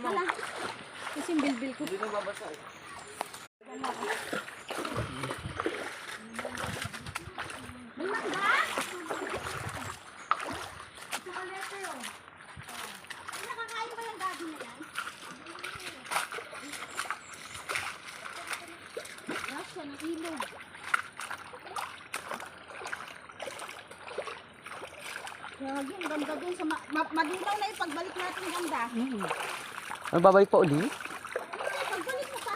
Wala. Kasi bilbil ko. Hindi na babasa eh. Nakakain ba yung gabi na yan? Rasya ng ilog. Grabe, ang ganda dun sa madinaw na yung pagbalik natin ganda. Ano, babalik pa uli? Pagbalik mo pa.